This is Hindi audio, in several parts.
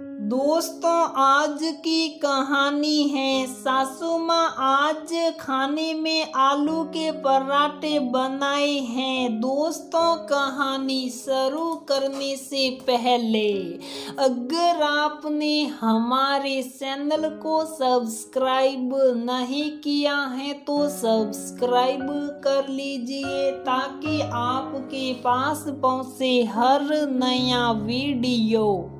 दोस्तों, आज की कहानी है। सासू माँ आज खाने में आलू के पराठे बनाए हैं। दोस्तों, कहानी शुरू करने से पहले अगर आपने हमारे चैनल को सब्सक्राइब नहीं किया है तो सब्सक्राइब कर लीजिए ताकि आपके पास पहुँचे हर नया वीडियो।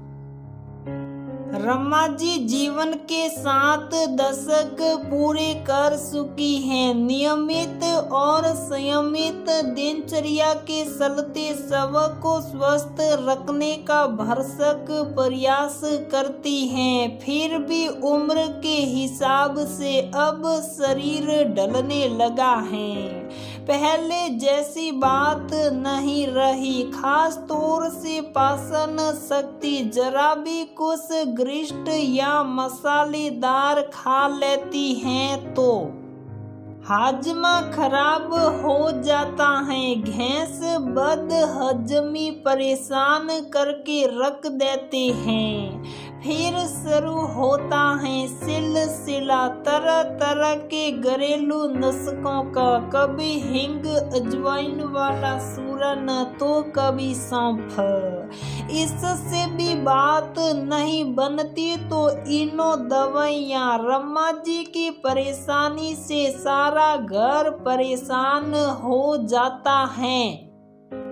रमा जी जीवन के 7 दशक पूरे कर चुकी हैं। नियमित और संयमित दिनचर्या के चलते शव को स्वस्थ रखने का भरसक प्रयास करती हैं। फिर भी उम्र के हिसाब से अब शरीर ढलने लगा है। पहले जैसी बात नहीं रही। खास तौर से पाचन शक्ति जरा भी कुछ गरिष्ठ या मसालेदार खा लेती हैं तो हाजमा खराब हो जाता है। गैस बदहजमी परेशान करके रख देते हैं। फिर शुरू होता है सिलसिला तरह तरह के घरेलू नुस्खों का। कभी हींग अजवाइन वाला सूरन तो कभी सौंफ। इससे भी बात नहीं बनती तो इनो दवाइयाँ। रमा जी की परेशानी से सारा घर परेशान हो जाता है।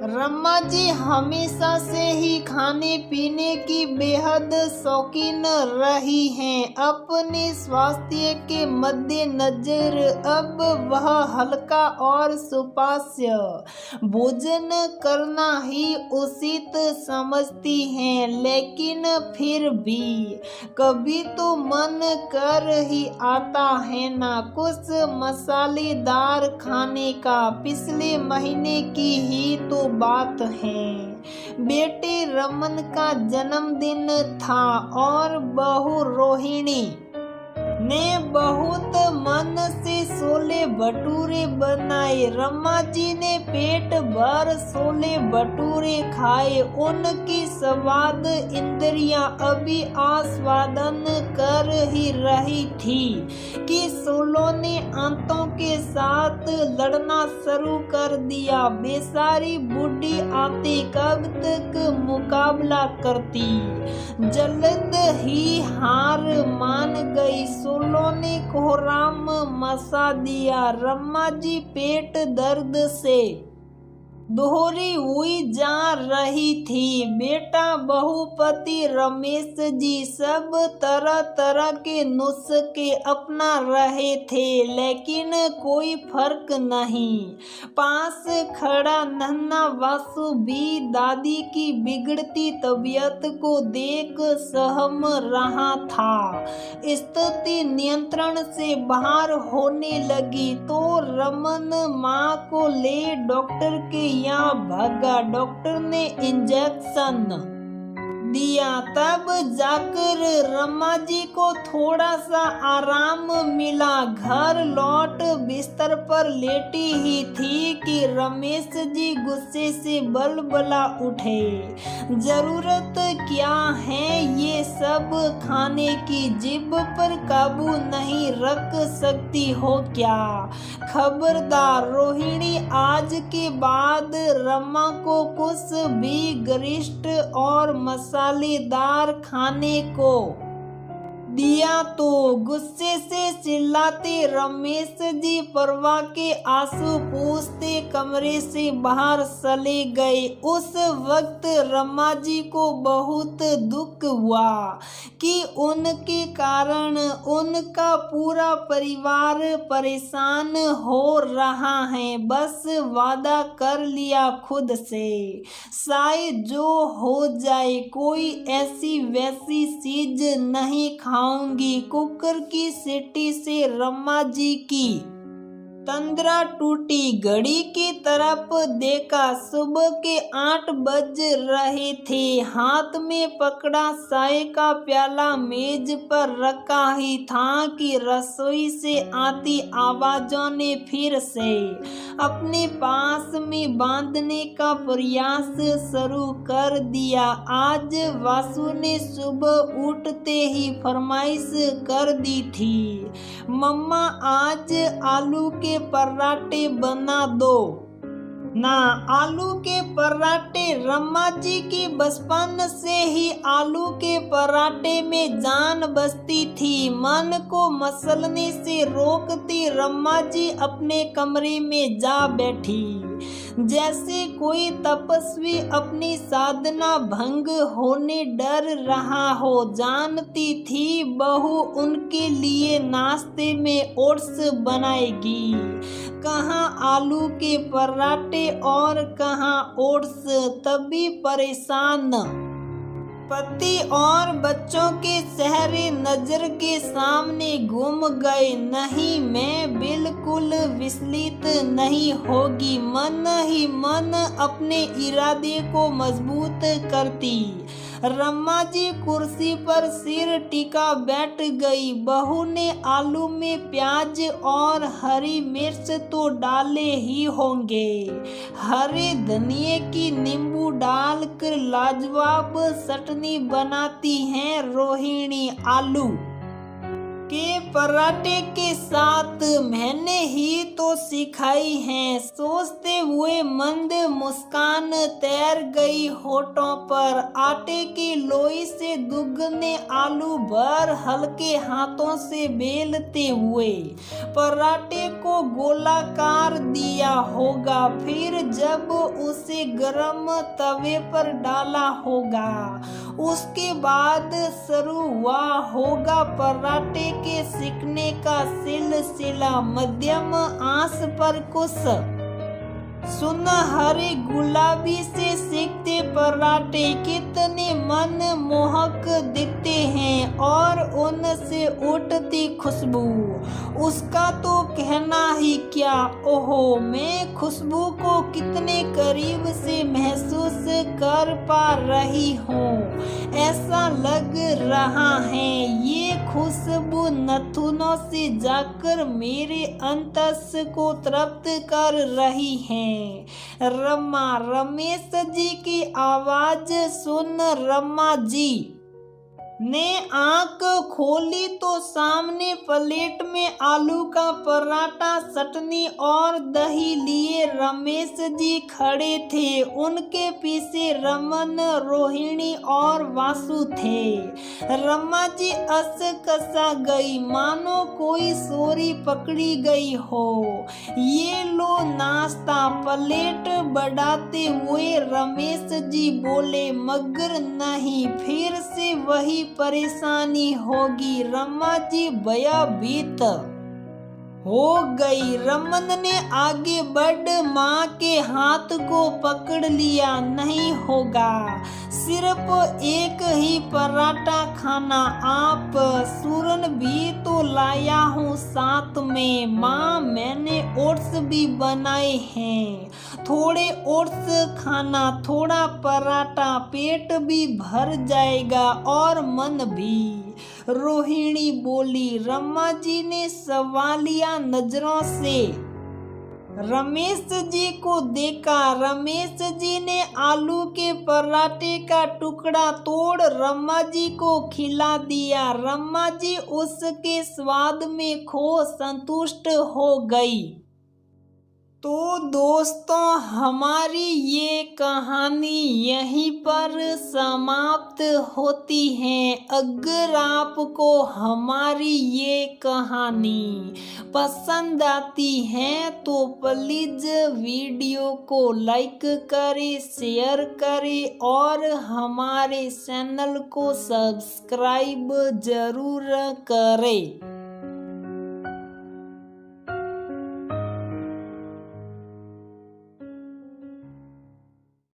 रमा जी हमेशा से ही खाने पीने की बेहद शौकीन रही हैं। अपने स्वास्थ्य के मद्देनजर अब वह हल्का और सुपाच्य भोजन करना ही उचित समझती हैं। लेकिन फिर भी कभी तो मन कर ही आता है ना कुछ मसालेदार खाने का। पिछले महीने की ही तो बात है। बेटे रमन का जन्मदिन था और बहू रोहिणी ने बहुत मन से छोले भटूरे बनाए। रमा जी ने पेट भर छोले भटूरे खाए। उनकी स्वाद इंद्रियां अभी आस्वादन कर ही रही थी कि छोलों ने आंतों के साथ लड़ना शुरू कर दिया। बेचारी बूढ़ी आते कब तक मुकाबला करती। जल्द ही हार मान गई। सोलों ने कोहराम मचा दिया। रमा जी पेट दर्द से दोहरी हुई जा रही थी। बेटा बहू पति रमेश जी सब तरह तरह के नुस्खे अपना रहे थे लेकिन कोई फर्क नहीं। पास खड़ा नन्हा वासु भी दादी की बिगड़ती तबीयत को देख सहम रहा था। स्थिति नियंत्रण से बाहर होने लगी तो रमन माँ को ले डॉक्टर के यहाँ भागा। डॉक्टर ने इंजेक्शन दिया। तब जाकर रमा जी को थोड़ा सा आराम मिला। घर लौट बिस्तर पर लेटी ही थी कि रमेश जी गुस्से से बलबला उठे। जरूरत क्या है ये सब खाने की? जिभ पर काबू नहीं रख सकती हो क्या? खबरदार रोहिणी, आज के बाद रमा को कुछ भी गरिष्ठ और मसालेदार खाने को दिया तो गुस्से से चिल्लाते रमेश जी परवाह के आंसू पूछते कमरे से बाहर चले गए। उस वक्त रमा जी को बहुत दुख हुआ कि उनके कारण उनका पूरा परिवार परेशान हो रहा है। बस वादा कर लिया खुद से, शायद जो हो जाए कोई ऐसी वैसी चीज नहीं खाऊंगी। कुकर की सीटी से रमा जी की तंद्रा टूटी, घड़ी की तरफ देखा। सुबह के 8 बज रहे थे। हाथ में पकड़ा चाय का प्याला मेज पर रखा ही था कि रसोई से आती आवाजों ने फिर से अपने पास में बांधने का प्रयास शुरू कर दिया। आज वासु ने सुबह उठते ही फरमाइश कर दी थी, मम्मा आज आलू के पराठे बना दो ना। आलू के पराठे, रम्मा जी की बचपन से ही आलू के पराठे में जान बसती थी। मन को मसलने से रोकती रम्मा जी अपने कमरे में जा बैठी, जैसे कोई तपस्वी अपनी साधना भंग होने डर रहा हो। जानती थी बहू उनके लिए नाश्ते में ओट्स बनाएगी, कहाँ आलू के पराठे और कहाँ ओट्स। तभी परेशान पति और बच्चों के चेहरे नजर के सामने घूम गए। नहीं, मैं बिल्कुल विचलित नहीं होगी। मन ही मन अपने इरादे को मजबूत करती रम्मा जी कुर्सी पर सिर टिका बैठ गई। बहू ने आलू में प्याज और हरी मिर्च तो डाले ही होंगे, हरे धनिये की नींबू डालकर लाजवाब चटनी बनाती हैं रोहिणी आलू के पराठे के साथ। मैंने ही तो सिखाई है, सोचते हुए मंद मुस्कान तैर गई होठों पर। आटे की लोई से दुगने आलू भर हल्के हाथों से बेलते हुए पराठे को गोलाकार दिया होगा, फिर जब उसे गरम तवे पर डाला होगा उसके बाद शुरू हुआ होगा पराठे के सिकने का सिलसिला। मध्यम आंच पर कुछ सुनहरे गुलाबी से सिकते पराठे कितने मन मोहक दिखते हैं और उनसे उठती खुशबू, उसका तो कहना ही क्या। ओहो, मैं खुशबू को कितने करीब से महसूस कर पा रही हूँ। ऐसा लग रहा है ये खुशबू नथुनों से जाकर मेरे अंतस को तृप्त कर रही है। रम्मा, रमेश जी की आवाज सुन रम्मा जी ने आंख खोली तो सामने प्लेट में आलू का पराठा, चटनी और दही लिए रमेश जी खड़े थे। उनके पीछे रमन, रोहिणी और वासु थे। रम्मा जी असकसा गई, मानो कोई सोरी पकड़ी गई हो। ये लो नाश्ता, प्लेट बढ़ाते हुए रमेश जी बोले। मगर नहीं, फिर से वही परेशानी होगी। रम्मा जी भयभीत हो गई। रमन ने आगे बढ़ माँ के हाथ को पकड़ लिया। नहीं होगा, सिर्फ एक ही पराठा खाना। आप सूरन भी तो लाया हूँ साथ में। माँ, मैंने ओट्स भी बनाए हैं, थोड़े ओट्स खाना, थोड़ा पराठा, पेट भी भर जाएगा और मन भी। रोहिणी बोली। रम्मा जी ने सवालिया नजरों से रमेश जी को देखा। रमेश जी ने आलू के पराठे का टुकड़ा तोड़ रम्मा जी को खिला दिया। रम्मा जी उसके स्वाद में खो संतुष्ट हो गई। तो दोस्तों, हमारी ये कहानी यहीं पर समाप्त होती है। अगर आपको हमारी ये कहानी पसंद आती है तो प्लीज़ वीडियो को लाइक करें, शेयर करें और हमारे चैनल को सब्सक्राइब ज़रूर करें।